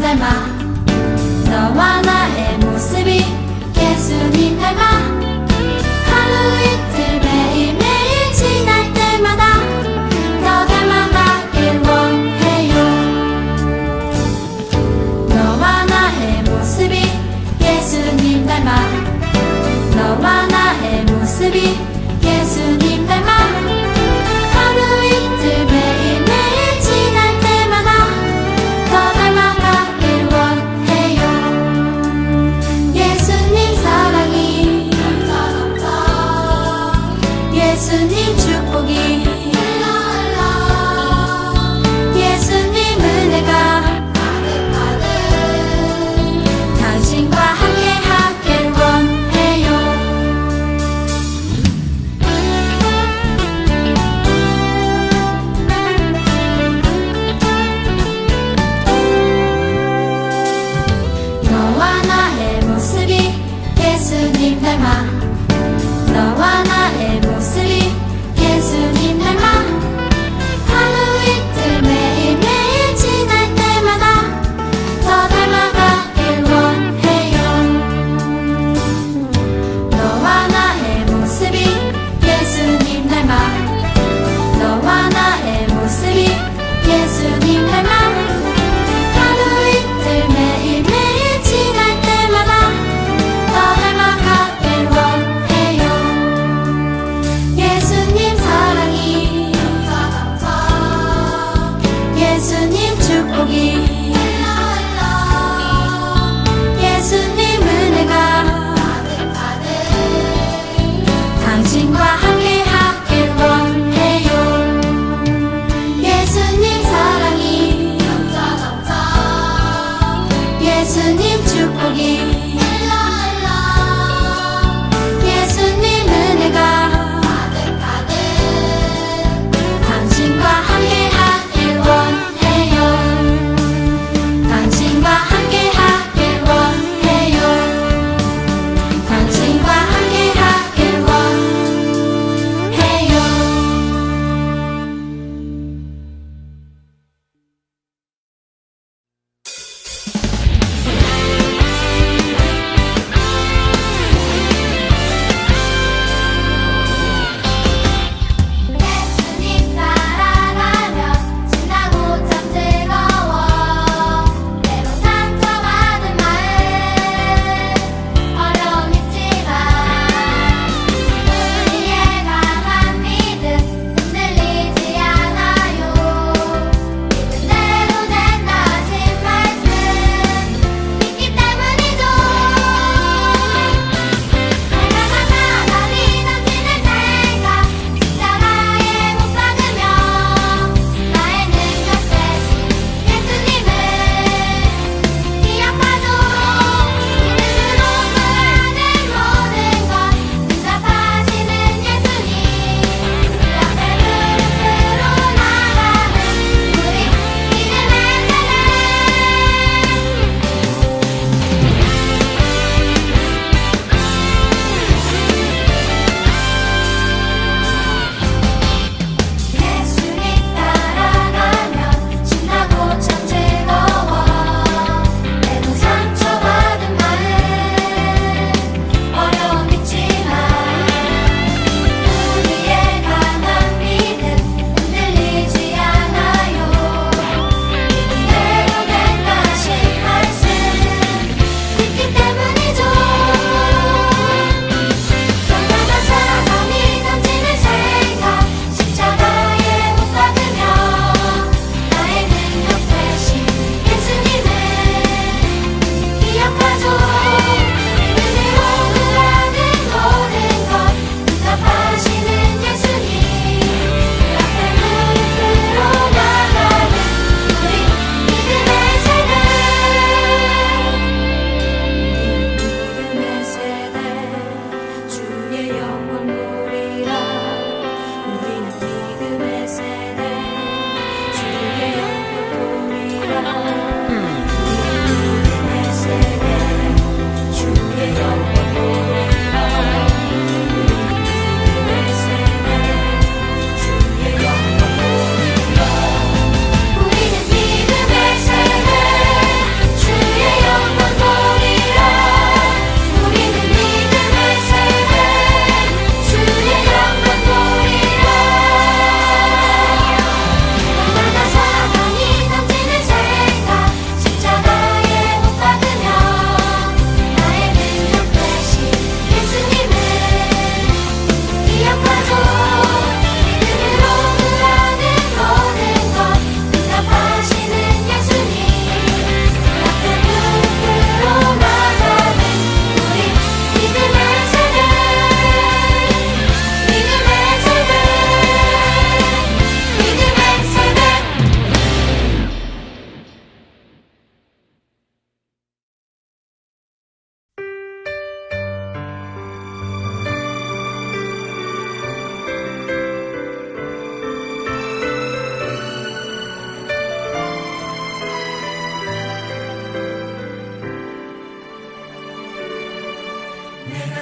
닮아 너와 나의 모습이 예수님 닮아 하루 이틀 매일매일 지날 때마다 더 닮아가길 원해요. 너와 나의 모습이 예수님 닮아 너와 나의 모습이 예수님 닮아 하루 이틀 매일매일 지날 때마다 더 닮아가길 원해요. 예수님 사랑이 예수님 축복이 예수님 은혜가 당신과 함께 하길 원해요. 너와 나의 모습이 예수님 닮아 너와 나의 모습이 예수님 닮아 하루 이틀 매일매일 지날 때마다 더 닮아가길 원해요. 너와 나의 모습이 예수님 닮아 너와 나의 모습이 예수님 닮아 하루 이틀 매일매일 지날 때마다 더 닮아가길 원해요.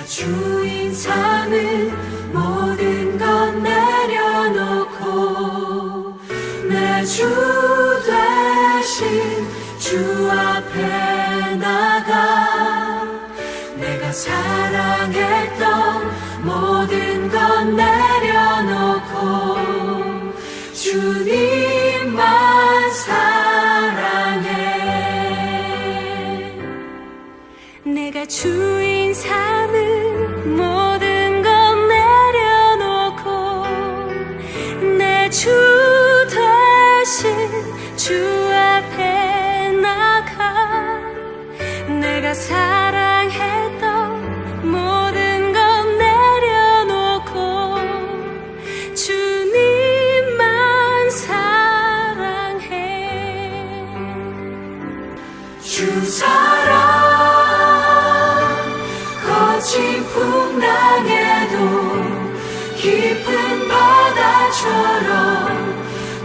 주인 삼은 모든 것 내려놓고 내 주 대신 주 앞에 나가 내가 사랑했던 모든 것 내려놓고 주님만 사랑해. 내가 주인 삼은 모든 것 내려놓고 내 주 대신 주 앞에 나가 내가 사랑했던 모든 것 내려놓고 주님만 사랑해. 주 사랑 거친 풍랑에도 깊은 바다처럼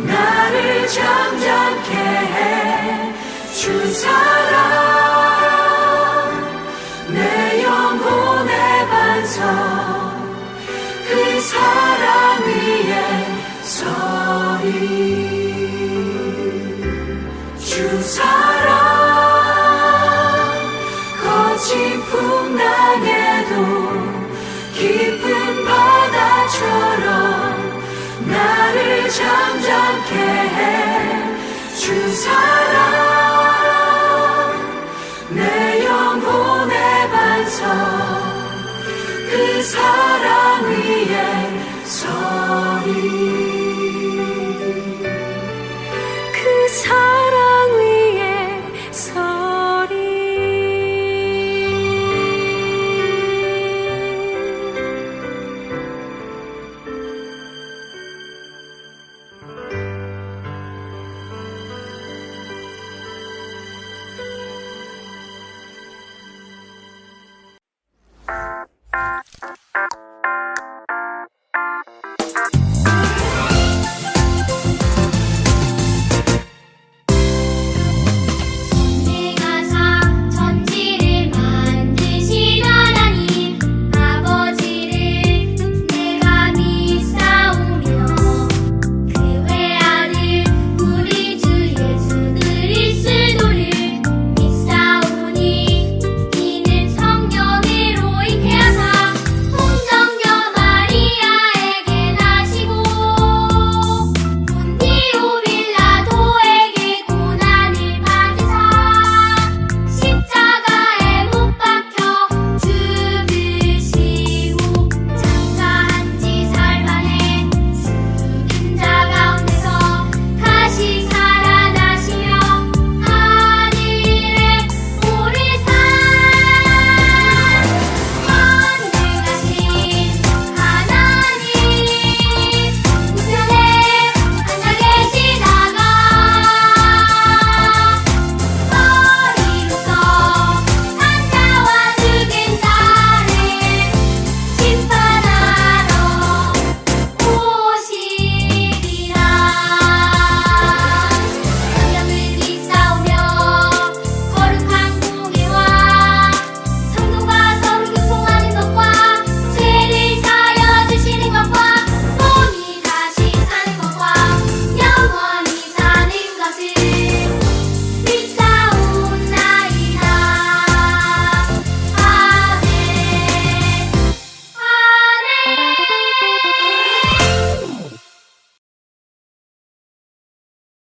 나를 잠잠케 해. 주 사랑 내 영혼의 반석 그 사랑 위에 서리. 주 사랑 거친 풍랑에도 깊은 바다처럼 나를 잠잠케 해. 주 사랑 내 영혼의 반석 그 사랑 위에 서리. 그 사랑 위에 서리.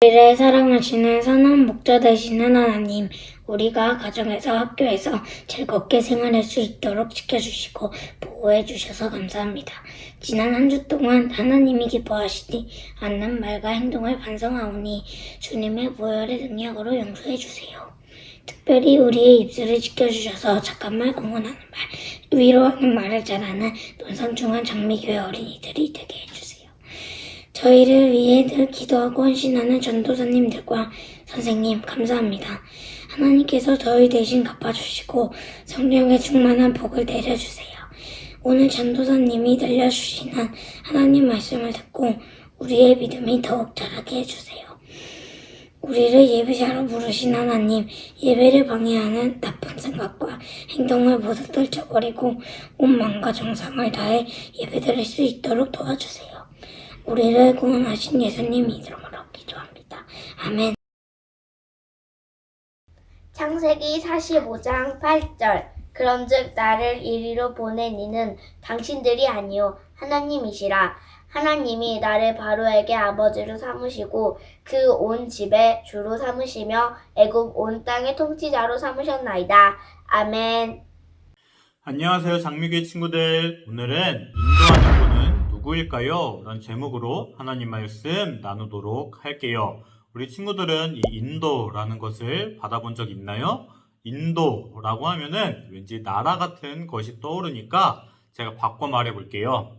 우리를 사랑하시는 선한 목자 되시는 하나님, 우리가 가정에서 학교에서 즐겁게 생활할 수 있도록 지켜주시고 보호해 주셔서 감사합니다. 지난 한 주 동안 하나님이 기뻐하시지 않는 말과 행동을 반성하오니 주님의 보혈의 능력으로 용서해 주세요. 특별히 우리의 입술을 지켜주셔서 착한 말, 응원하는 말, 위로하는 말을 잘하는 논상중한 장미교회 어린이들이 되게 해주세요. 저희를 위해 늘 기도하고 헌신하는 전도사님들과 선생님 감사합니다. 하나님께서 저희 대신 갚아주시고 성령의 충만한 복을 내려주세요. 오늘 전도사님이 들려주시는 하나님 말씀을 듣고 우리의 믿음이 더욱 자라게 해주세요. 우리를 예배자로 부르신 하나님, 예배를 방해하는 나쁜 생각과 행동을 모두 떨쳐버리고 온 마음과 정성을 다해 예배드릴 수 있도록 도와주세요. 우리를 구원하신 예수님 이름으로 기도합니다. 아멘. 창세기 45장 8절 그런즉 나를 이리로 보낸 이는 당신들이 아니요 하나님이시라. 하나님이 나를 바로에게 아버지로 삼으시고 그 온 집에 주로 삼으시며 애굽 온 땅의 통치자로 삼으셨나이다. 아멘. 안녕하세요, 장미교회 친구들. 오늘은 인도하는 분은 누구일까요? 라는 제목으로 하나님 말씀 나누도록 할게요. 우리 친구들은 이 인도라는 것을 받아본 적 있나요? 인도라고 하면은 왠지 나라 같은 것이 떠오르니까 제가 바꿔 말해 볼게요.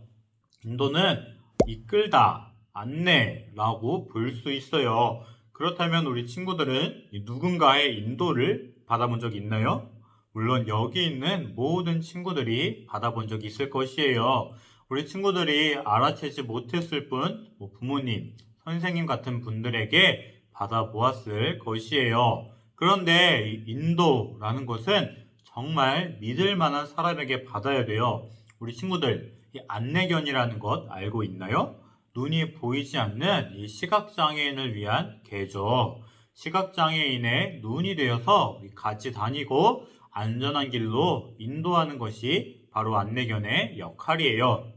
인도는 이끌다, 안내라고 볼 수 있어요. 그렇다면 우리 친구들은 누군가의 인도를 받아본 적 있나요? 물론 여기 있는 모든 친구들이 받아본 적이 있을 것이에요. 우리 친구들이 알아채지 못했을 뿐 부모님, 선생님 같은 분들에게 받아보았을 것이에요. 그런데 이 인도라는 것은 정말 믿을 만한 사람에게 받아야 돼요. 우리 친구들, 이 안내견이라는 것 알고 있나요? 눈이 보이지 않는 이 시각장애인을 위한 개죠. 시각장애인의 눈이 되어서 같이 다니고 안전한 길로 인도하는 것이 바로 안내견의 역할이에요.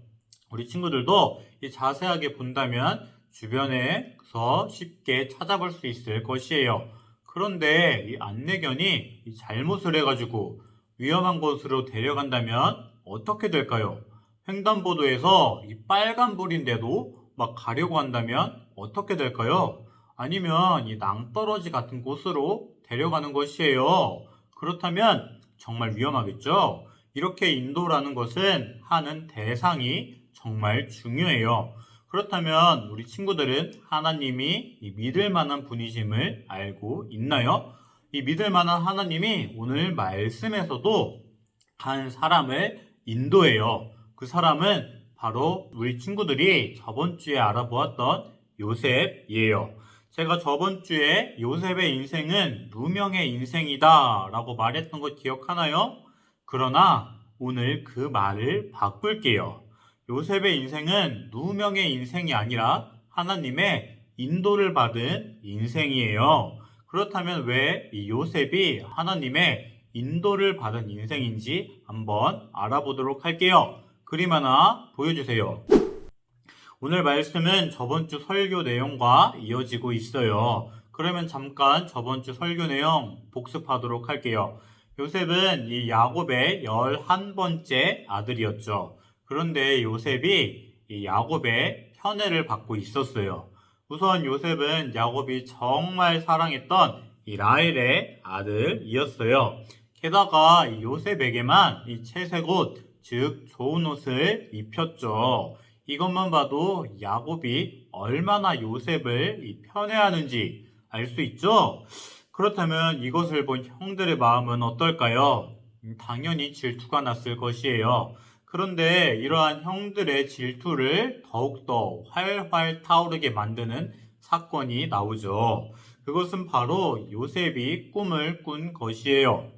우리 친구들도 자세하게 본다면 주변에서 쉽게 찾아볼 수 있을 것이에요. 그런데 이 안내견이 잘못을 해가지고 위험한 곳으로 데려간다면 어떻게 될까요? 횡단보도에서 이 빨간불인데도 막 가려고 한다면 어떻게 될까요? 아니면 이 낭떠러지 같은 곳으로 데려가는 것이에요. 그렇다면 정말 위험하겠죠? 이렇게 인도라는 것은 하는 대상이 정말 중요해요. 그렇다면 우리 친구들은 하나님이 이 믿을 만한 분이심을 알고 있나요? 이 믿을 만한 하나님이 오늘 말씀에서도 한 사람을 인도해요. 그 사람은 바로 우리 친구들이 저번 주에 알아보았던 요셉이에요. 제가 저번 주에 요셉의 인생은 누명의 인생이다 라고 말했던 거 기억하나요? 그러나 오늘 그 말을 바꿀게요. 요셉의 인생은 누명의 인생이 아니라 하나님의 인도를 받은 인생이에요. 그렇다면 왜 이 요셉이 하나님의 인도를 받은 인생인지 한번 알아보도록 할게요. 그림 하나 보여주세요. 오늘 말씀은 저번 주 설교 내용과 이어지고 있어요. 그러면 잠깐 저번 주 설교 내용 복습하도록 할게요. 요셉은 이 야곱의 11번째 아들이었죠. 그런데 요셉이 이 야곱의 편애를 받고 있었어요. 우선 요셉은 야곱이 정말 사랑했던 이 라헬의 아들이었어요. 게다가 이 요셉에게만 이 채색 옷, 즉 좋은 옷을 입혔죠. 이것만 봐도 야곱이 얼마나 요셉을 편애하는지 알 수 있죠? 그렇다면 이것을 본 형들의 마음은 어떨까요? 당연히 질투가 났을 것이에요. 그런데 이러한 형들의 질투를 더욱더 활활 타오르게 만드는 사건이 나오죠. 그것은 바로 요셉이 꿈을 꾼 것이에요.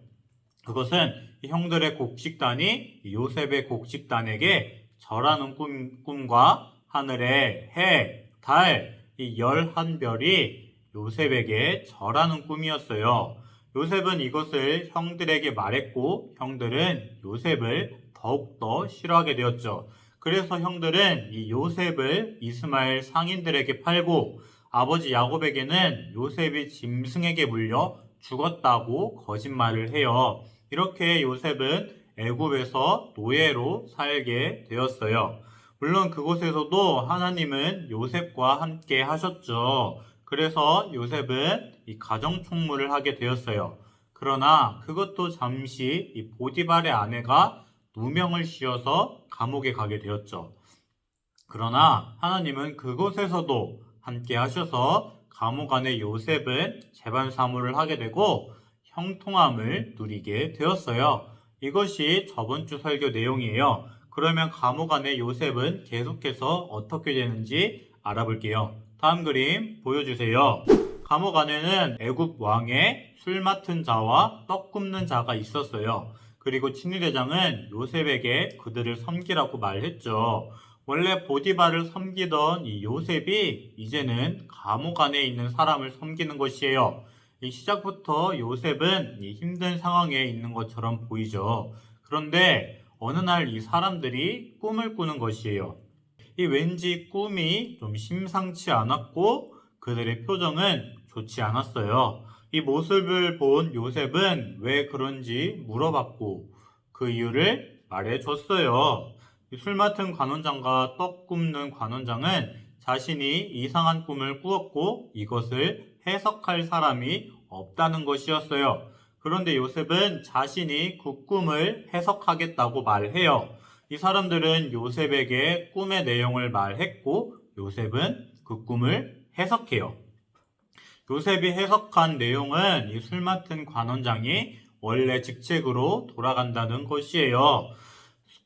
그것은 형들의 곡식단이 요셉의 곡식단에게 절하는 꿈과 하늘의 해, 달, 이 11별이 요셉에게 절하는 꿈이었어요. 요셉은 이것을 형들에게 말했고 형들은 요셉을 더욱더 싫어하게 되었죠. 그래서 형들은 이 요셉을 이스마엘 상인들에게 팔고 아버지 야곱에게는 요셉이 짐승에게 물려 죽었다고 거짓말을 해요. 이렇게 요셉은 애굽에서 노예로 살게 되었어요. 물론 그곳에서도 하나님은 요셉과 함께 하셨죠. 그래서 요셉은 이 가정총무를 하게 되었어요. 그러나 그것도 잠시 이 보디발의 아내가 누명을 씌워서 감옥에 가게 되었죠. 그러나 하나님은 그곳에서도 함께 하셔서 감옥 안에 요셉은 재반 사무를 하게 되고 형통함을 누리게 되었어요. 이것이 저번 주 설교 내용이에요. 그러면 감옥 안에 요셉은 계속해서 어떻게 되는지 알아볼게요. 다음 그림 보여주세요. 감옥 안에는 애굽 왕의 술 맡은 자와 떡 굽는 자가 있었어요. 그리고 친위대장은 요셉에게 그들을 섬기라고 말했죠. 원래 보디발을 섬기던 이 요셉이 이제는 감옥 안에 있는 사람을 섬기는 것이에요. 이 시작부터 요셉은 이 힘든 상황에 있는 것처럼 보이죠. 그런데 어느 날 이 사람들이 꿈을 꾸는 것이에요. 이 왠지 꿈이 좀 심상치 않았고 그들의 표정은 좋지 않았어요. 이 모습을 본 요셉은 왜 그런지 물어봤고 그 이유를 말해줬어요. 술 맡은 관원장과 떡 굽는 관원장은 자신이 이상한 꿈을 꾸었고 이것을 해석할 사람이 없다는 것이었어요. 그런데 요셉은 자신이 그 꿈을 해석하겠다고 말해요. 이 사람들은 요셉에게 꿈의 내용을 말했고 요셉은 그 꿈을 해석해요. 요셉이 해석한 내용은 이 술 맡은 관원장이 원래 직책으로 돌아간다는 것이에요.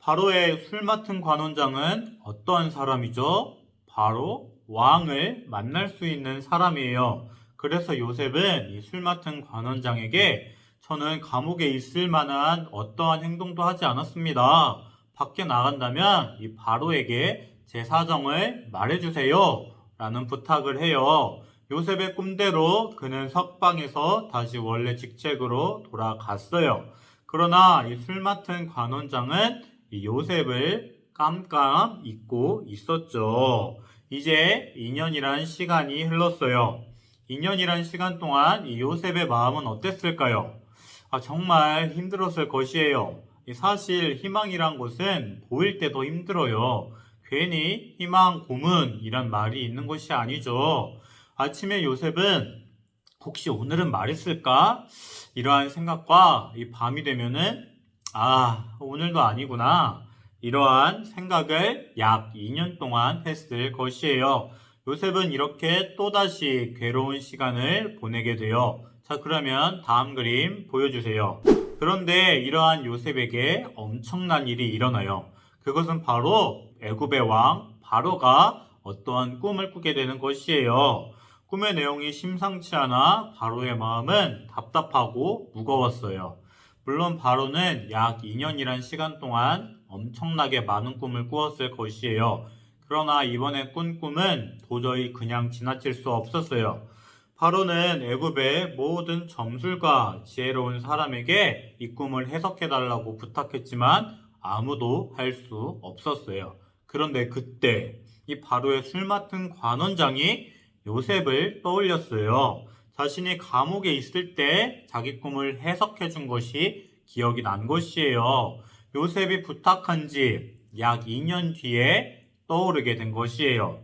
바로의 술 맡은 관원장은 어떠한 사람이죠? 바로 왕을 만날 수 있는 사람이에요. 그래서 요셉은 이 술 맡은 관원장에게 저는 감옥에 있을 만한 어떠한 행동도 하지 않았습니다. 밖에 나간다면 이 바로에게 제 사정을 말해주세요. 라는 부탁을 해요. 요셉의 꿈대로 그는 석방에서 다시 원래 직책으로 돌아갔어요. 그러나 이 술 맡은 관원장은 이 요셉을 깜깜 잊고 있었죠. 이제 2년이란 시간이 흘렀어요. 2년이란 시간 동안 이 요셉의 마음은 어땠을까요? 정말 힘들었을 것이에요. 사실 희망이란 것은 보일 때 더 힘들어요. 괜히 희망 고문이란 말이 있는 것이 아니죠. 아침에 요셉은 혹시 오늘은 말했을까? 이러한 생각과 이 밤이 되면은 오늘도 아니구나. 이러한 생각을 약 2년 동안 했을 것이에요. 요셉은 이렇게 또다시 괴로운 시간을 보내게 돼요. 자, 그러면 다음 그림 보여주세요. 그런데 이러한 요셉에게 엄청난 일이 일어나요. 그것은 바로 애굽의 왕 바로가 어떠한 꿈을 꾸게 되는 것이에요. 꿈의 내용이 심상치 않아 바로의 마음은 답답하고 무거웠어요. 물론 바로는 약 2년이란 시간 동안 엄청나게 많은 꿈을 꾸었을 것이에요. 그러나 이번에 꾼 꿈은 도저히 그냥 지나칠 수 없었어요. 바로는 애굽의 모든 점술과 지혜로운 사람에게 이 꿈을 해석해달라고 부탁했지만 아무도 할 수 없었어요. 그런데 그때 이 바로의 술 맡은 관원장이 요셉을 떠올렸어요. 자신이 감옥에 있을 때 자기 꿈을 해석해 준 것이 기억이 난 것이에요. 요셉이 부탁한 지 약 2년 뒤에 떠오르게 된 것이에요.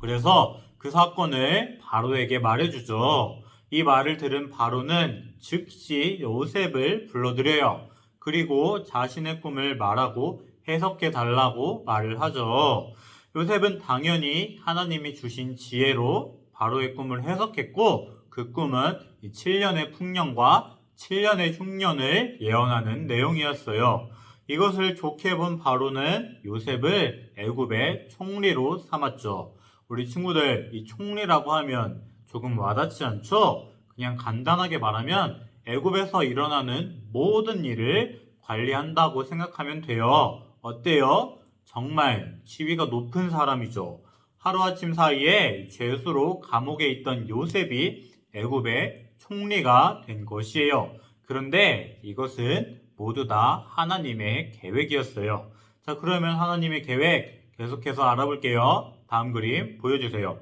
그래서 그 사건을 바로에게 말해주죠. 이 말을 들은 바로는 즉시 요셉을 불러들여요. 그리고 자신의 꿈을 말하고 해석해 달라고 말을 하죠. 요셉은 당연히 하나님이 주신 지혜로 바로의 꿈을 해석했고 그 꿈은 7년의 풍년과 7년의 흉년을 예언하는 내용이었어요. 이것을 좋게 본 바로는 요셉을 애굽의 총리로 삼았죠. 우리 친구들, 이 총리라고 하면 조금 와닿지 않죠? 그냥 간단하게 말하면 애굽에서 일어나는 모든 일을 관리한다고 생각하면 돼요. 어때요? 정말 지위가 높은 사람이죠. 하루아침 사이에 죄수로 감옥에 있던 요셉이 애굽의 총리가 된 것이에요. 그런데 이것은 모두 다 하나님의 계획이었어요. 자, 그러면 하나님의 계획 계속해서 알아볼게요. 다음 그림 보여주세요.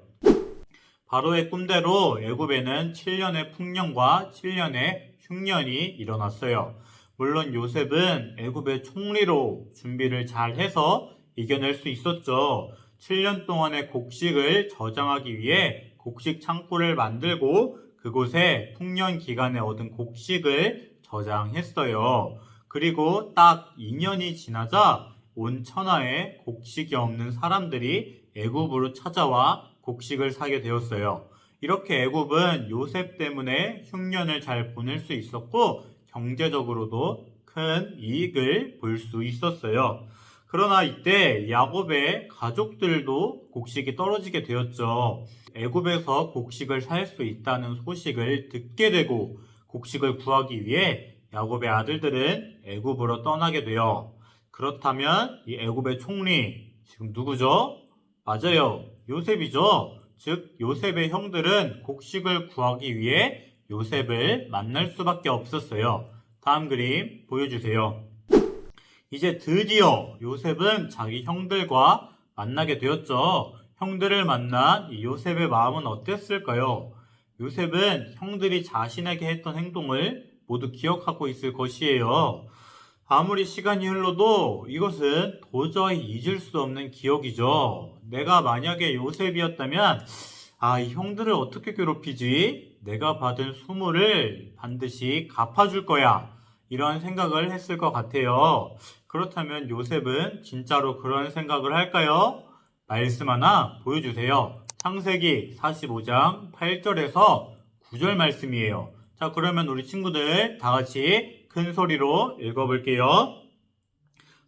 바로의 꿈대로 애굽에는 7년의 풍년과 7년의 흉년이 일어났어요. 물론 요셉은 애굽의 총리로 준비를 잘 해서 이겨낼 수 있었죠. 7년 동안의 곡식을 저장하기 위해 곡식 창고를 만들고 그곳에 풍년 기간에 얻은 곡식을 저장했어요. 그리고 딱 2년이 지나자 온 천하에 곡식이 없는 사람들이 애굽으로 찾아와 곡식을 사게 되었어요. 이렇게 애굽은 요셉 때문에 흉년을 잘 보낼 수 있었고 경제적으로도 큰 이익을 볼 수 있었어요. 그러나 이때 야곱의 가족들도 곡식이 떨어지게 되었죠. 애굽에서 곡식을 살 수 있다는 소식을 듣게 되고 곡식을 구하기 위해 야곱의 아들들은 애굽으로 떠나게 돼요. 그렇다면 이 애굽의 총리 지금 누구죠? 맞아요. 요셉이죠. 즉 요셉의 형들은 곡식을 구하기 위해 요셉을 만날 수밖에 없었어요. 다음 그림 보여주세요. 이제 드디어 요셉은 자기 형들과 만나게 되었죠. 형들을 만난 이 요셉의 마음은 어땠을까요? 요셉은 형들이 자신에게 했던 행동을 모두 기억하고 있을 것이에요. 아무리 시간이 흘러도 이것은 도저히 잊을 수 없는 기억이죠. 내가 만약에 요셉이었다면 이 형들을 어떻게 괴롭히지? 내가 받은 수모를 반드시 갚아줄 거야. 이런 생각을 했을 것 같아요. 그렇다면 요셉은 진짜로 그런 생각을 할까요? 말씀 하나 보여주세요. 창세기 45장 8절에서 9절 말씀이에요. 자, 그러면 우리 친구들 다 같이 큰 소리로 읽어볼게요.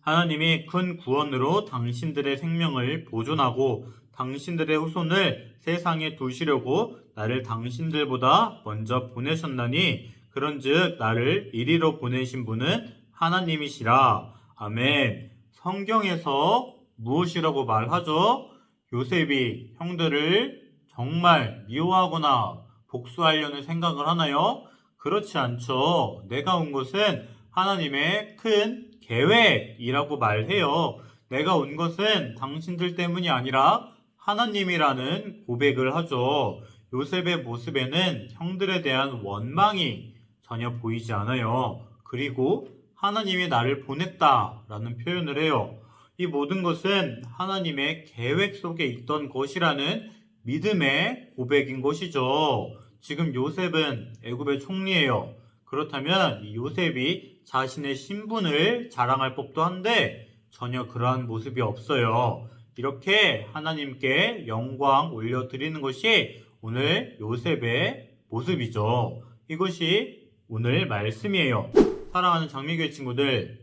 하나님이 큰 구원으로 당신들의 생명을 보존하고 당신들의 후손을 세상에 두시려고 나를 당신들보다 먼저 보내셨나니 그런즉 나를 이리로 보내신 분은 하나님이시라. 아멘. 성경에서 무엇이라고 말하죠? 요셉이 형들을 정말 미워하거나 복수하려는 생각을 하나요? 그렇지 않죠. 내가 온 것은 하나님의 큰 계획이라고 말해요. 내가 온 것은 당신들 때문이 아니라 하나님이라는 고백을 하죠. 요셉의 모습에는 형들에 대한 원망이 전혀 보이지 않아요. 그리고 하나님이 나를 보냈다라는 표현을 해요. 이 모든 것은 하나님의 계획 속에 있던 것이라는 믿음의 고백인 것이죠. 지금 요셉은 애굽의 총리예요. 그렇다면 이 요셉이 자신의 신분을 자랑할 법도 한데 전혀 그러한 모습이 없어요. 이렇게 하나님께 영광 올려드리는 것이 오늘 요셉의 모습이죠. 이것이 오늘 말씀이에요. 사랑하는 장미교회 친구들,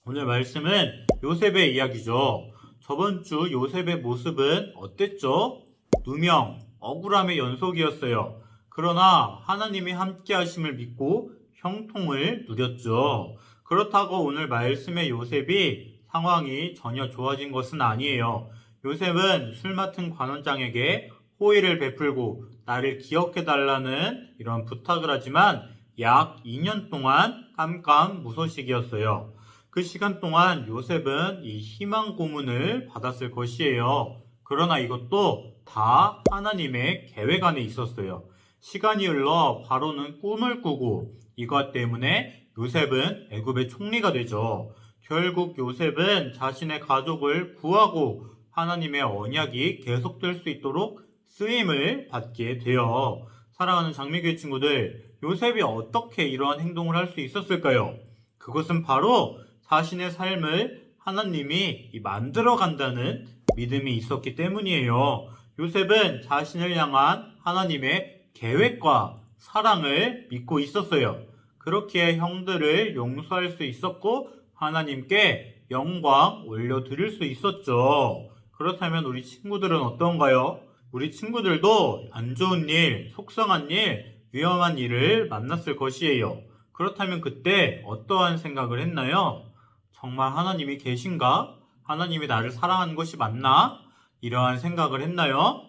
오늘 말씀은 요셉의 이야기죠. 저번 주 요셉의 모습은 어땠죠? 누명, 억울함의 연속이었어요. 그러나 하나님이 함께 하심을 믿고 형통을 누렸죠. 그렇다고 오늘 말씀의 요셉이 상황이 전혀 좋아진 것은 아니에요. 요셉은 술 맡은 관원장에게 호의를 베풀고 나를 기억해달라는 이런 부탁을 하지만 약 2년 동안 깜깜무소식이었어요. 그 시간 동안 요셉은 이 희망 고문을 받았을 것이에요. 그러나 이것도 다 하나님의 계획 안에 있었어요. 시간이 흘러 바로는 꿈을 꾸고 이것 때문에 요셉은 애굽의 총리가 되죠. 결국 요셉은 자신의 가족을 구하고 하나님의 언약이 계속될 수 있도록 쓰임을 받게 돼요. 사랑하는 장미교회 친구들, 요셉이 어떻게 이러한 행동을 할 수 있었을까요? 그것은 바로 자신의 삶을 하나님이 만들어 간다는 믿음이 있었기 때문이에요. 요셉은 자신을 향한 하나님의 계획과 사랑을 믿고 있었어요. 그렇게 형들을 용서할 수 있었고 하나님께 영광 올려드릴 수 있었죠. 그렇다면 우리 친구들은 어떤가요? 우리 친구들도 안 좋은 일, 속상한 일, 위험한 일을 만났을 것이에요. 그렇다면 그때 어떠한 생각을 했나요? 정말 하나님이 계신가? 하나님이 나를 사랑하는 것이 맞나? 이러한 생각을 했나요?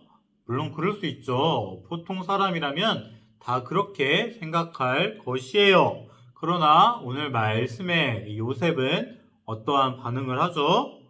물론 그럴 수 있죠. 보통 사람이라면 다 그렇게 생각할 것이에요. 그러나 오늘 말씀의 요셉은 어떠한 반응을 하죠?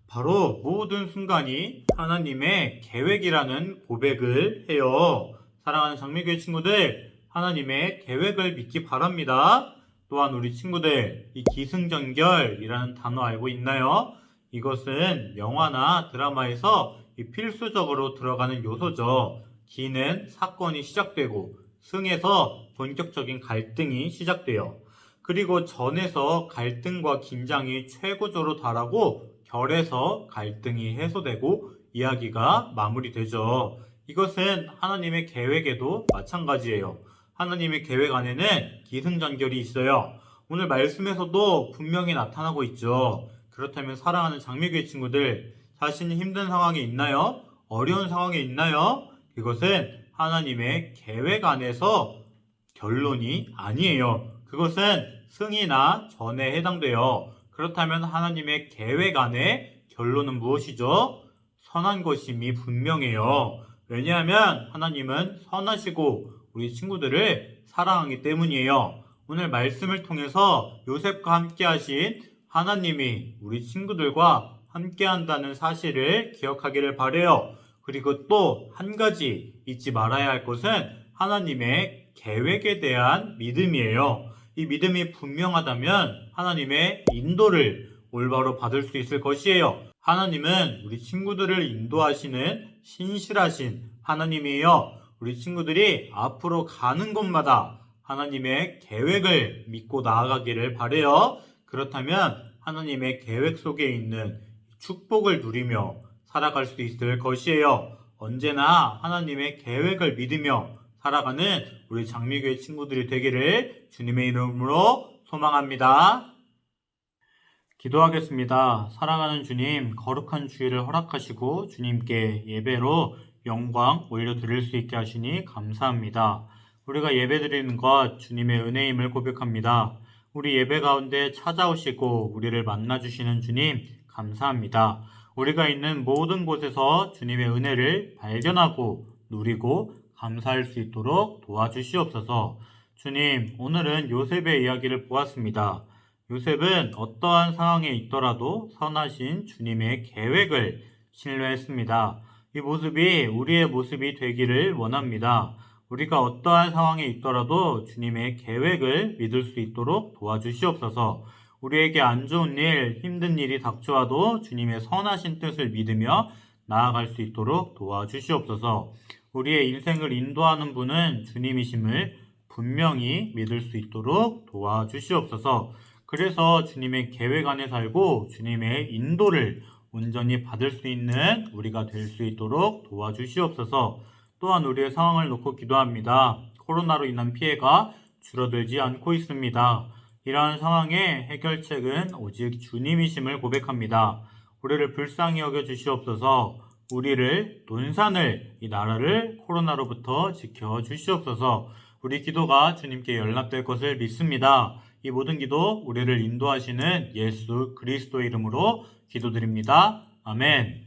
바로 모든 순간이 하나님의 계획이라는 고백을 해요. 사랑하는 장미교회 친구들, 하나님의 계획을 믿기 바랍니다. 또한 우리 친구들, 이 기승전결이라는 단어 알고 있나요? 이것은 영화나 드라마에서 필수적으로 들어가는 요소죠. 기는 사건이 시작되고 승에서 본격적인 갈등이 시작돼요. 그리고 전에서 갈등과 긴장이 최고조로 달하고 결에서 갈등이 해소되고 이야기가 마무리되죠. 이것은 하나님의 계획에도 마찬가지예요. 하나님의 계획 안에는 기승전결이 있어요. 오늘 말씀에서도 분명히 나타나고 있죠. 그렇다면 사랑하는 장미교회 친구들, 자신이 힘든 상황에 있나요? 어려운 상황에 있나요? 이것은 하나님의 계획 안에서 결론이 아니에요. 그것은 승이나 전에 해당돼요. 그렇다면 하나님의 계획 안에 결론은 무엇이죠? 선한 것임이 분명해요. 왜냐하면 하나님은 선하시고 우리 친구들을 사랑하기 때문이에요. 오늘 말씀을 통해서 요셉과 함께 하신 하나님이 우리 친구들과 함께 한다는 사실을 기억하기를 바라요. 그리고 또 한 가지 잊지 말아야 할 것은 하나님의 계획에 대한 믿음이에요. 이 믿음이 분명하다면 하나님의 인도를 올바로 받을 수 있을 것이에요. 하나님은 우리 친구들을 인도하시는 신실하신 하나님이에요. 우리 친구들이 앞으로 가는 곳마다 하나님의 계획을 믿고 나아가기를 바라요. 그렇다면 하나님의 계획 속에 있는 축복을 누리며 살아갈 수 있을 것이에요. 언제나 하나님의 계획을 믿으며 살아가는 우리 장미교회 친구들이 되기를 주님의 이름으로 소망합니다. 기도하겠습니다. 사랑하는 주님, 거룩한 주일을 허락하시고 주님께 예배로 영광 올려드릴 수 있게 하시니 감사합니다. 우리가 예배드리는 것 주님의 은혜임을 고백합니다. 우리 예배 가운데 찾아오시고 우리를 만나주시는 주님 감사합니다. 우리가 있는 모든 곳에서 주님의 은혜를 발견하고 누리고 감사할 수 있도록 도와주시옵소서. 주님, 오늘은 요셉의 이야기를 보았습니다. 요셉은 어떠한 상황에 있더라도 선하신 주님의 계획을 신뢰했습니다. 이 모습이 우리의 모습이 되기를 원합니다. 우리가 어떠한 상황에 있더라도 주님의 계획을 믿을 수 있도록 도와주시옵소서. 우리에게 안 좋은 일, 힘든 일이 닥쳐와도 주님의 선하신 뜻을 믿으며 나아갈 수 있도록 도와주시옵소서. 우리의 인생을 인도하는 분은 주님이심을 분명히 믿을 수 있도록 도와주시옵소서. 그래서 주님의 계획 안에 살고 주님의 인도를 온전히 받을 수 있는 우리가 될 수 있도록 도와주시옵소서. 또한 우리의 상황을 놓고 기도합니다. 코로나로 인한 피해가 줄어들지 않고 있습니다. 이러한 상황의 해결책은 오직 주님이심을 고백합니다. 우리를 불쌍히 여겨주시옵소서. 우리를 논산을, 이 나라를 코로나로부터 지켜주시옵소서. 우리 기도가 주님께 연락될 것을 믿습니다. 이 모든 기도 우리를 인도하시는 예수 그리스도의 이름으로 기도드립니다. 아멘.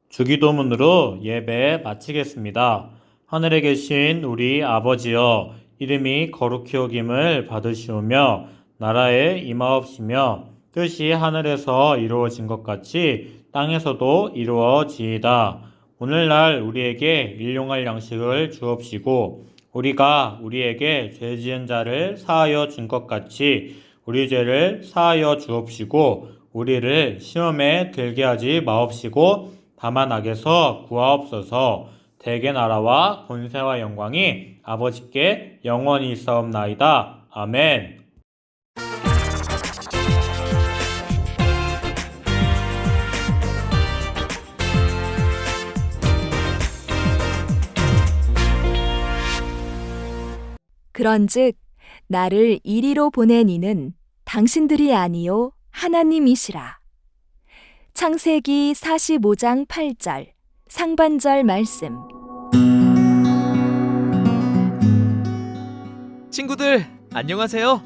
주기도문으로 예배 마치겠습니다. 하늘에 계신 우리 아버지여, 이름이 거룩히 여김을 받으시오며 나라에 임하옵시며 뜻이 하늘에서 이루어진 것 같이 땅에서도 이루어지이다. 오늘날 우리에게 일용할 양식을 주옵시고 우리가 우리에게 죄 지은 자를 사하여 준 것 같이 우리 죄를 사하여 주옵시고 우리를 시험에 들게 하지 마옵시고 다만 악에서 구하옵소서. 대개 나라와 권세와 영광이 아버지께 영원히 있사옵나이다. 아멘. 그런즉 나를 이리로 보낸 이는 당신들이 아니요 하나님이시라. 창세기 45장 8절 상반절 말씀. 친구들, 안녕하세요.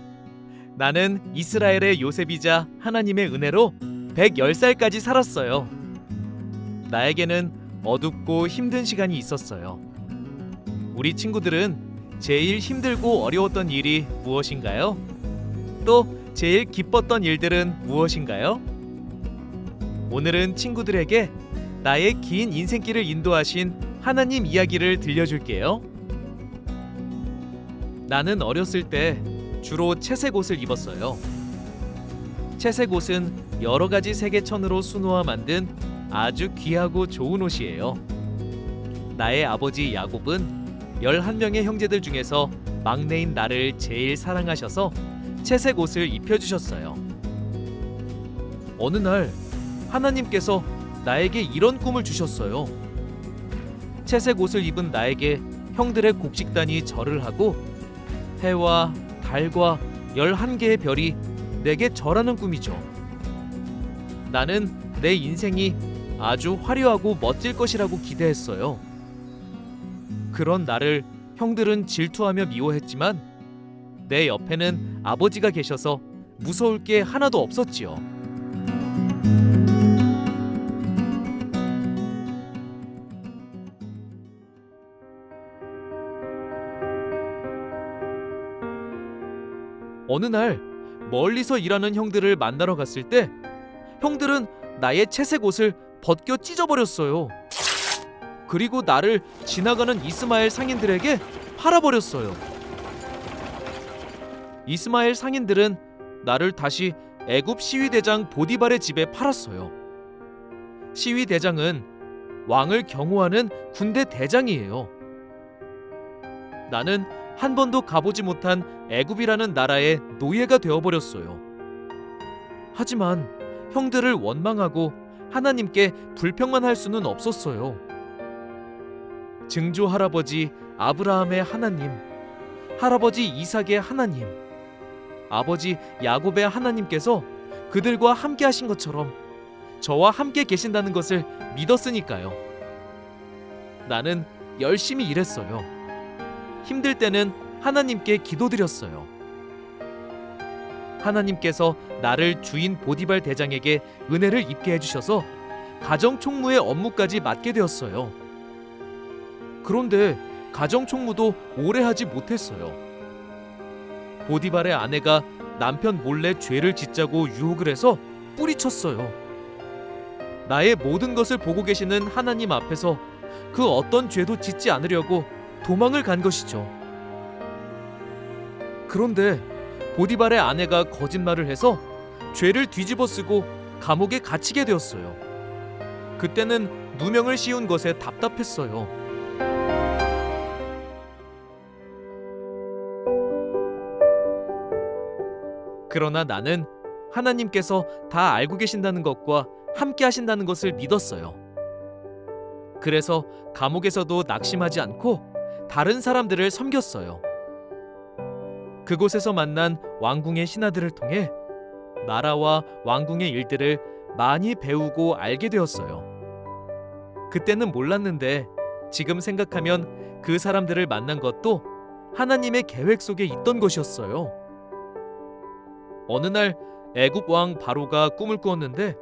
나는 이스라엘의 요셉이자 하나님의 은혜로 110살까지 살았어요. 나에게는 어둡고 힘든 시간이 있었어요. 우리 친구들은 제일 힘들고 어려웠던 일이 무엇인가요? 또 제일 기뻤던 일들은 무엇인가요? 오늘은 친구들에게 나의 긴 인생길을 인도하신 하나님 이야기를 들려줄게요. 나는 어렸을 때 주로 채색 옷을 입었어요. 채색 옷은 여러 가지 색의 천으로 수놓아 만든 아주 귀하고 좋은 옷이에요. 나의 아버지 야곱은 11명의 형제들 중에서 막내인 나를 제일 사랑하셔서 채색 옷을 입혀주셨어요. 어느 날 하나님께서 나에게 이런 꿈을 주셨어요. 채색 옷을 입은 나에게 형들의 곡식단이 절을 하고 해와 달과 11개의 별이 내게 절하는 꿈이죠. 나는 내 인생이 아주 화려하고 멋질 것이라고 기대했어요. 그런 나를 형들은 질투하며 미워했지만 내 옆에는 아버지가 계셔서 무서울 게 하나도 없었지요. 어느 날 멀리서 일하는 형들을 만나러 갔을 때 형들은 나의 채색 옷을 벗겨 찢어버렸어요. 그리고 나를 지나가는 이스마엘 상인들에게 팔아버렸어요. 이스마엘 상인들은 나를 다시 애굽 시위대장 보디발의 집에 팔았어요. 시위대장은 왕을 경호하는 군대 대장이에요. 나는 한 번도 가보지 못한 애굽이라는 나라의 노예가 되어버렸어요. 하지만 형들을 원망하고 하나님께 불평만 할 수는 없었어요. 증조 할아버지 아브라함의 하나님, 할아버지 이삭의 하나님, 아버지 야곱의 하나님께서 그들과 함께 하신 것처럼 저와 함께 계신다는 것을 믿었으니까요. 나는 열심히 일했어요. 힘들 때는 하나님께 기도드렸어요. 하나님께서 나를 주인 보디발 대장에게 은혜를 입게 해주셔서 가정총무의 업무까지 맡게 되었어요. 그런데 가정총무도 오래 하지 못했어요. 보디발의 아내가 남편 몰래 죄를 짓자고 유혹을 해서 뿌리쳤어요. 나의 모든 것을 보고 계시는 하나님 앞에서 그 어떤 죄도 짓지 않으려고 도망을 간 것이죠. 그런데 보디발의 아내가 거짓말을 해서 죄를 뒤집어 쓰고 감옥에 갇히게 되었어요. 그때는 누명을 씌운 것에 답답했어요. 그러나 나는 하나님께서 다 알고 계신다는 것과 함께 하신다는 것을 믿었어요. 그래서 감옥에서도 낙심하지 않고 다른 사람들을 섬겼어요. 그곳에서 만난 왕궁의 신하들을 통해 나라와 왕궁의 일들을 많이 배우고 알게 되었어요. 그때는 몰랐는데 지금 생각하면 그 사람들을 만난 것도 하나님의 계획 속에 있던 것이었어요. 어느 날 애굽 왕 바로가 꿈을 꾸었는데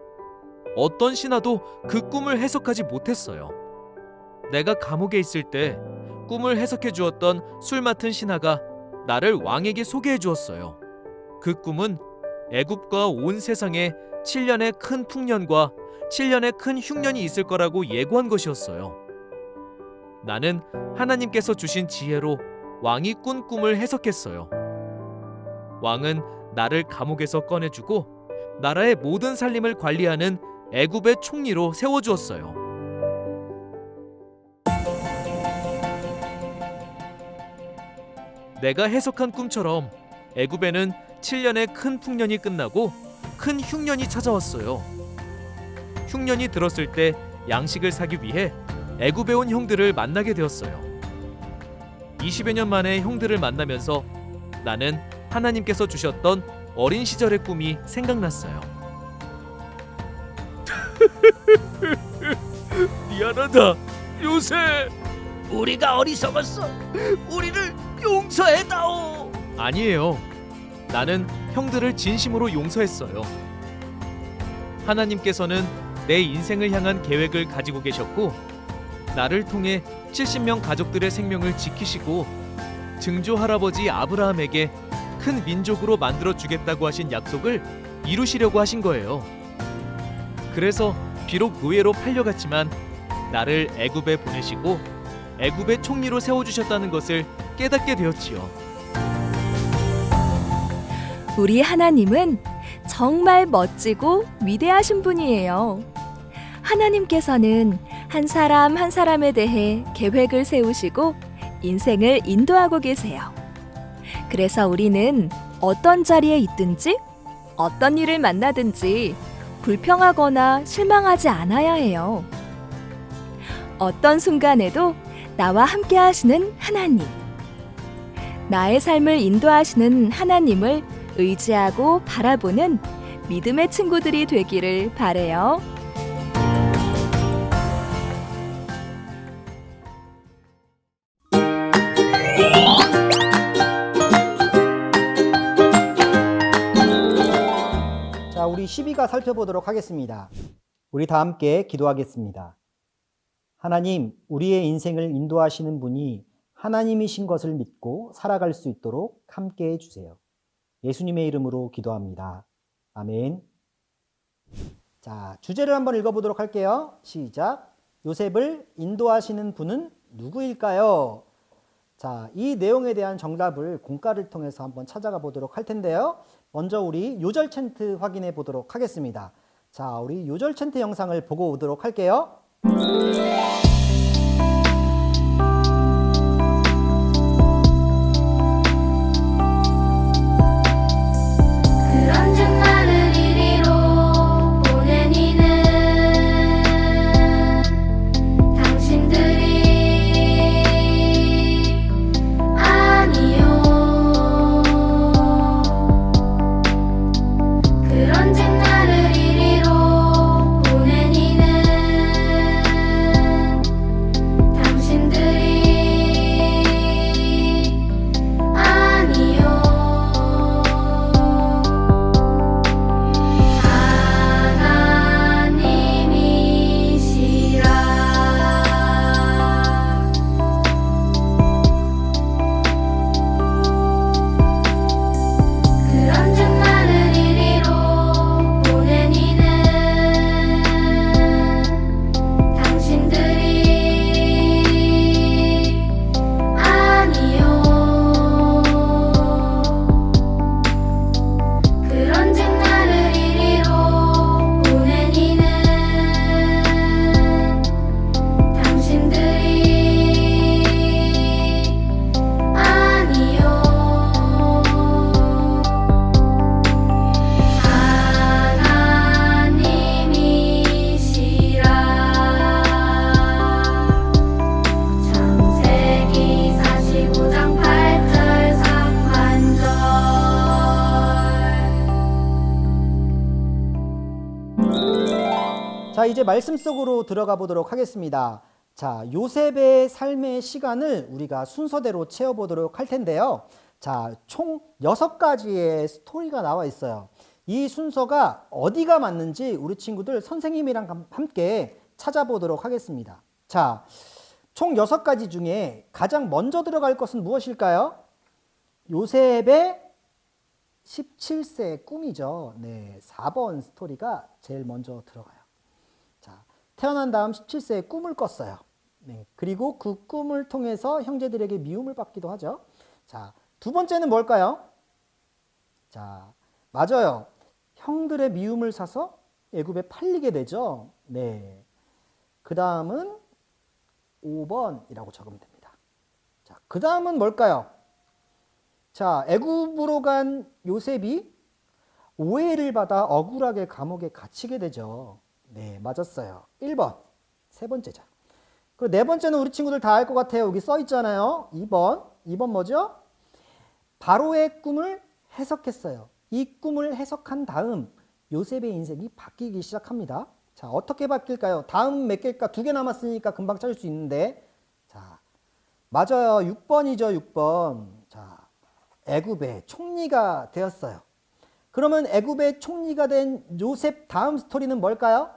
어떤 신하도 그 꿈을 해석하지 못했어요. 내가 감옥에 있을 때 꿈을 해석해 주었던 술 맡은 신하가 나를 왕에게 소개해 주었어요. 그 꿈은 애굽과 온 세상에 7년의 큰 풍년과 7년의 큰 흉년이 있을 거라고 예고한 것이었어요. 나는 하나님께서 주신 지혜로 왕이 꾼 꿈을 해석했어요. 왕은 나를 감옥에서 꺼내주고 나라의 모든 살림을 관리하는 애굽의 총리로 세워주었어요. 내가 해석한 꿈처럼 애굽에는 7년의 큰 풍년이 끝나고 큰 흉년이 찾아왔어요. 흉년이 들었을 때 양식을 사기 위해 애굽에 온 형들을 만나게 되었어요. 20여 년 만에 형들을 만나면서 나는 하나님께서 주셨던 어린 시절의 꿈이 생각났어요. 미안하다, 요새. 우리가 어리석었어. 우리를 용서해다오. 아니에요. 나는 형들을 진심으로 용서했어요. 하나님께서는 내 인생을 향한 계획을 가지고 계셨고 나를 통해 70명 가족들의 생명을 지키시고 증조 할아버지 아브라함에게 큰 민족으로 만들어 주겠다고 하신 약속을 이루시려고 하신 거예요. 그래서 비록 노예로 팔려갔지만 나를 애굽에 보내시고 애굽의 총리로 세워주셨다는 것을 깨닫게 되었지요. 우리 하나님은 정말 멋지고 위대하신 분이에요. 하나님께서는 한 사람 한 사람에 대해 계획을 세우시고 인생을 인도하고 계세요. 그래서 우리는 어떤 자리에 있든지 어떤 일을 만나든지 불평하거나 실망하지 않아야 해요. 어떤 순간에도 나와 함께 하시는 하나님, 나의 삶을 인도하시는 하나님을 의지하고 바라보는 믿음의 친구들이 되기를 바래요. 자, 우리 12가 살펴보도록 하겠습니다. 우리 다 함께 기도하겠습니다. 하나님, 우리의 인생을 인도하시는 분이 하나님이신 것을 믿고 살아갈 수 있도록 함께 해주세요. 예수님의 이름으로 기도합니다. 아멘. 자, 주제를 한번 읽어보도록 할게요. 시작. 요셉을 인도하시는 분은 누구일까요? 자, 이 내용에 대한 정답을 공과를 통해서 한번 찾아가 보도록 할 텐데요. 먼저 우리 요절 챈트 확인해 보도록 하겠습니다. 자, 우리 요절 챈트 영상을 보고 오도록 할게요. 그런즉 나를 이리로 보낸 이는 당신들이 아니요. 그런즉 나를 이리로 보낸 이는 당신들이 아니요. 그런즉 나를 이리로 보낸 이는 당신들이 아니요. 그런즉 나를 이리로 보낸 이는 당신들이 아니요. 하나님이시라. 창세기 45장 8절 상반절. 자, 이제 말씀 속으로 들어가 보도록 하겠습니다. 자, 요셉의 삶의 시간을 우리가 순서대로 채워보도록 할 텐데요. 자, 총 6가지의 스토리가 나와 있어요. 이 순서가 어디가 맞는지 우리 친구들 선생님이랑 함께 찾아보도록 하겠습니다. 자, 총 6가지 중에 가장 먼저 들어갈 것은 무엇일까요? 요셉의 17세 꿈이죠. 네, 4번 스토리가 제일 먼저 들어가요. 자, 태어난 다음 17세에 꿈을 꿨어요. 네, 그리고 그 꿈을 통해서 형제들에게 미움을 받기도 하죠. 자, 두 번째는 뭘까요? 자, 맞아요. 형들의 미움을 사서 애굽에 팔리게 되죠. 네. 그 다음은 5번이라고 적으면 됩니다. 자, 그 다음은 뭘까요? 자, 애굽으로 간 요셉이 오해를 받아 억울하게 감옥에 갇히게 되죠. 네, 맞았어요. 1번. 세 번째죠. 그 네 번째는 우리 친구들 다 알 것 같아요. 여기 써 있잖아요. 2번. 2번 뭐죠? 바로의 꿈을 해석했어요. 이 꿈을 해석한 다음 요셉의 인생이 바뀌기 시작합니다. 자, 어떻게 바뀔까요? 다음 몇 개일까? 2개 남았으니까 금방 찾을 수 있는데. 자, 맞아요. 6번이죠. 6번. 자, 애굽의 총리가 되었어요. 그러면 애굽의 총리가 된 요셉 다음 스토리는 뭘까요?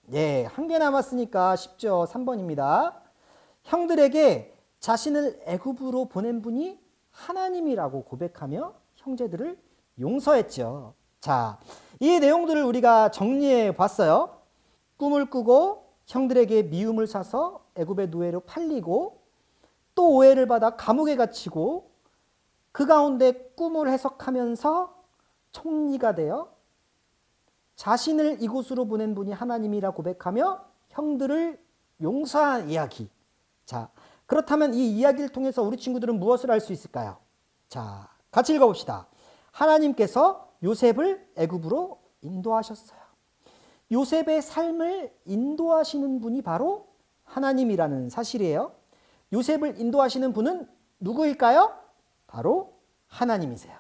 네, 한 개 남았으니까 쉽죠. 3번입니다. 형들에게 자신을 애굽으로 보낸 분이 하나님이라고 고백하며 형제들을 용서했죠. 자, 이 내용들을 우리가 정리해 봤어요. 꿈을 꾸고 형들에게 미움을 사서 애굽의 노예로 팔리고 또 오해를 받아 감옥에 갇히고 그 가운데 꿈을 해석하면서 총리가 되어 자신을 이곳으로 보낸 분이 하나님이라 고백하며 형들을 용서한 이야기. 자, 그렇다면 이 이야기를 통해서 우리 친구들은 무엇을 알 수 있을까요? 자, 같이 읽어봅시다. 하나님께서 요셉을 애굽으로 인도하셨어요. 요셉의 삶을 인도하시는 분이 바로 하나님이라는 사실이에요. 요셉을 인도하시는 분은 누구일까요? 바로 하나님이세요.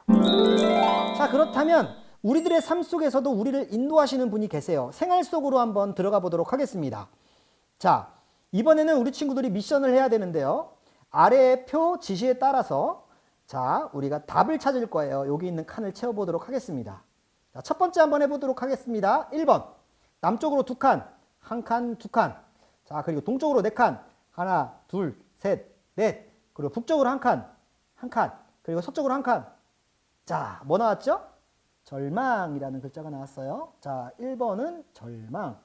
자, 그렇다면 우리들의 삶 속에서도 우리를 인도하시는 분이 계세요. 생활 속으로 한번 들어가 보도록 하겠습니다. 자, 이번에는 우리 친구들이 미션을 해야 되는데요. 아래의 표 지시에 따라서 자, 우리가 답을 찾을 거예요. 여기 있는 칸을 채워보도록 하겠습니다. 자, 첫 번째 한번 해보도록 하겠습니다. 1번. 남쪽으로 2칸, 1칸, 2칸. 자, 그리고 동쪽으로 4칸. 하나, 둘, 셋, 넷. 그리고 북쪽으로 1칸, 1칸. 그리고 서쪽으로 1칸. 자, 뭐 나왔죠? 절망이라는 글자가 나왔어요. 자, 1번은 절망.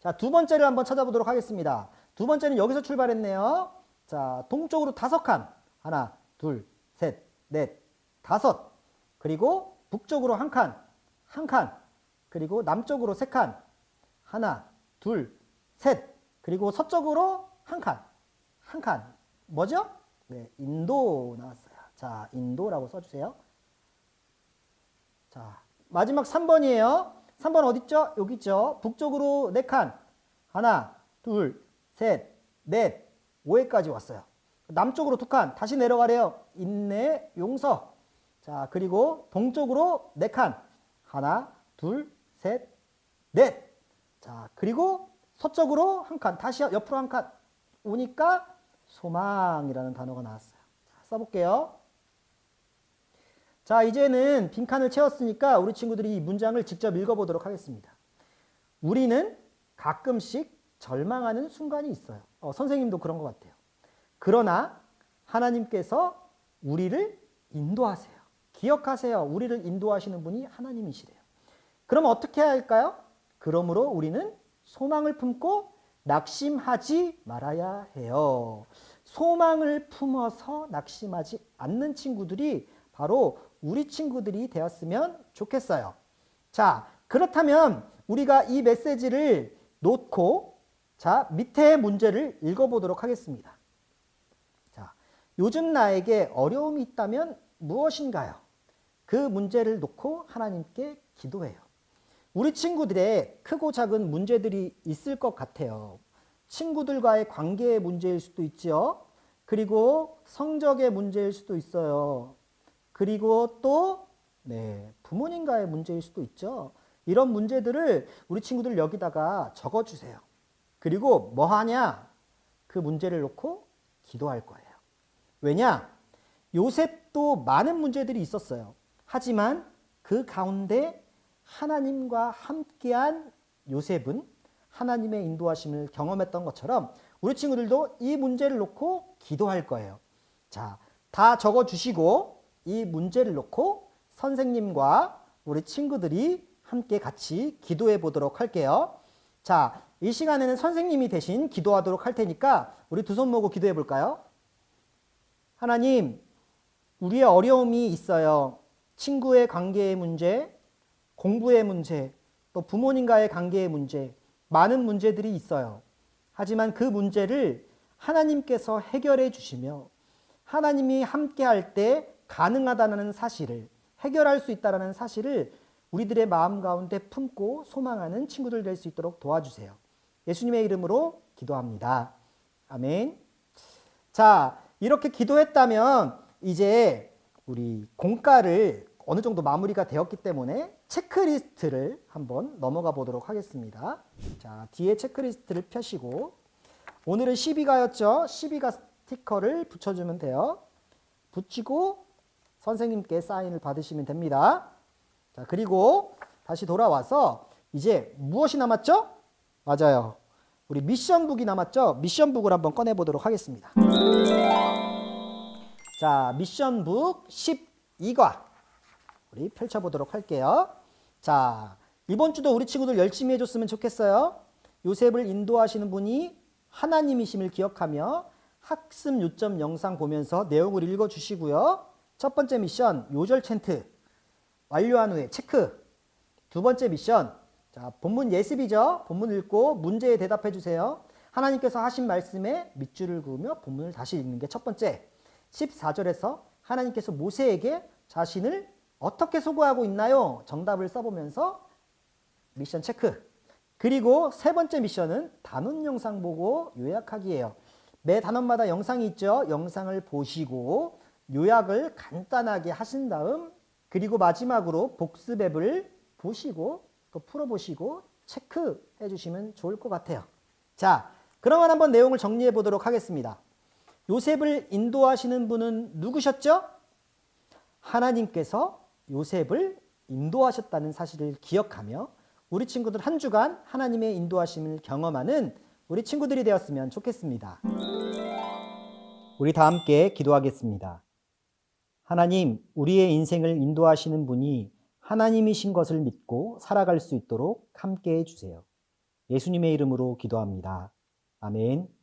자, 두 번째를 한번 찾아보도록 하겠습니다. 두 번째는 여기서 출발했네요. 자, 동쪽으로 5칸. 하나, 둘, 셋, 넷, 5. 그리고 북쪽으로 1칸, 1칸. 그리고 남쪽으로 3칸. 하나, 둘, 셋. 그리고 서쪽으로 1칸, 1칸. 뭐죠? 네, 인도 나왔어요. 자, 인도라고 써주세요. 자, 마지막 3번이에요. 3번 어딨죠? 여기 있죠. 북쪽으로 4칸. 하나, 둘, 셋, 넷, 5회까지 왔어요. 남쪽으로 2칸. 다시 내려가래요. 인내, 용서. 자, 그리고 동쪽으로 4칸. 하나, 둘, 셋, 넷. 자, 그리고 서쪽으로 1칸. 다시 옆으로 1칸. 오니까 소망이라는 단어가 나왔어요. 자, 써볼게요. 자, 이제는 빈칸을 채웠으니까 우리 친구들이 이 문장을 직접 읽어보도록 하겠습니다. 우리는 가끔씩 절망하는 순간이 있어요. 선생님도 그런 것 같아요. 그러나 하나님께서 우리를 인도하세요. 기억하세요. 우리를 인도하시는 분이 하나님이시래요. 그럼 어떻게 해야 할까요? 그러므로 우리는 소망을 품고 낙심하지 말아야 해요. 소망을 품어서 낙심하지 않는 친구들이 바로 우리 친구들이 되었으면 좋겠어요. 자, 그렇다면 우리가 이 메시지를 놓고 자, 밑에 문제를 읽어보도록 하겠습니다. 자, 요즘 나에게 어려움이 있다면 무엇인가요? 그 문제를 놓고 하나님께 기도해요. 우리 친구들의 크고 작은 문제들이 있을 것 같아요. 친구들과의 관계의 문제일 수도 있죠. 그리고 성적의 문제일 수도 있어요. 그리고 또 부모님과의 문제일 수도 있죠. 이런 문제들을 우리 친구들 여기다가 적어주세요. 그리고 뭐 하냐? 그 문제를 놓고 기도할 거예요. 왜냐? 요셉도 많은 문제들이 있었어요. 하지만 그 가운데 하나님과 함께한 요셉은 하나님의 인도하심을 경험했던 것처럼 우리 친구들도 이 문제를 놓고 기도할 거예요. 자, 다 적어주시고 이 문제를 놓고 선생님과 우리 친구들이 함께 같이 기도해 보도록 할게요. 자, 이 시간에는 선생님이 대신 기도하도록 할 테니까 우리 두 손 모으고 기도해 볼까요? 하나님, 우리의 어려움이 있어요. 친구의 관계의 문제, 공부의 문제, 또 부모님과의 관계의 문제, 많은 문제들이 있어요. 하지만 그 문제를 하나님께서 해결해 주시며 하나님이 함께 할 때 가능하다는 사실을, 해결할 수 있다는 사실을 우리들의 마음 가운데 품고 소망하는 친구들 될 수 있도록 도와주세요. 예수님의 이름으로 기도합니다. 아멘. 자, 이렇게 기도했다면 이제 우리 공과를 어느 정도 마무리가 되었기 때문에 체크리스트를 한번 넘어가 보도록 하겠습니다. 자, 뒤에 체크리스트를 펴시고 오늘은 12가였죠? 12가 스티커를 붙여주면 돼요. 붙이고 선생님께 사인을 받으시면 됩니다. 자, 그리고 다시 돌아와서 이제 무엇이 남았죠? 맞아요. 우리 미션북이 남았죠? 미션북을 한번 꺼내보도록 하겠습니다. 자, 미션북 12과 우리 펼쳐보도록 할게요. 자, 이번 주도 우리 친구들 열심히 해줬으면 좋겠어요. 요셉을 인도하시는 분이 하나님이심을 기억하며 학습 요점 영상 보면서 내용을 읽어주시고요. 첫 번째 미션, 요절 챈트 완료한 후에 체크. 두 번째 미션, 자, 본문 예습이죠. 본문 읽고 문제에 대답해 주세요. 하나님께서 하신 말씀에 밑줄을 그으며 본문을 다시 읽는 게 첫 번째. 14절에서 하나님께서 모세에게 자신을 어떻게 소개하고 있나요? 정답을 써보면서 미션 체크. 그리고 세 번째 미션은 단원 영상 보고 요약하기예요. 매 단원마다 영상이 있죠. 영상을 보시고 요약을 간단하게 하신 다음 그리고 마지막으로 복습 앱을 보시고 또 풀어보시고 체크해 주시면 좋을 것 같아요. 자, 그러면 한번 내용을 정리해 보도록 하겠습니다. 요셉을 인도하시는 분은 누구셨죠? 하나님께서 요셉을 인도하셨다는 사실을 기억하며 우리 친구들 한 주간 하나님의 인도하심을 경험하는 우리 친구들이 되었으면 좋겠습니다. 우리 다 함께 기도하겠습니다. 하나님, 우리의 인생을 인도하시는 분이 하나님이신 것을 믿고 살아갈 수 있도록 함께 해주세요. 예수님의 이름으로 기도합니다. 아멘.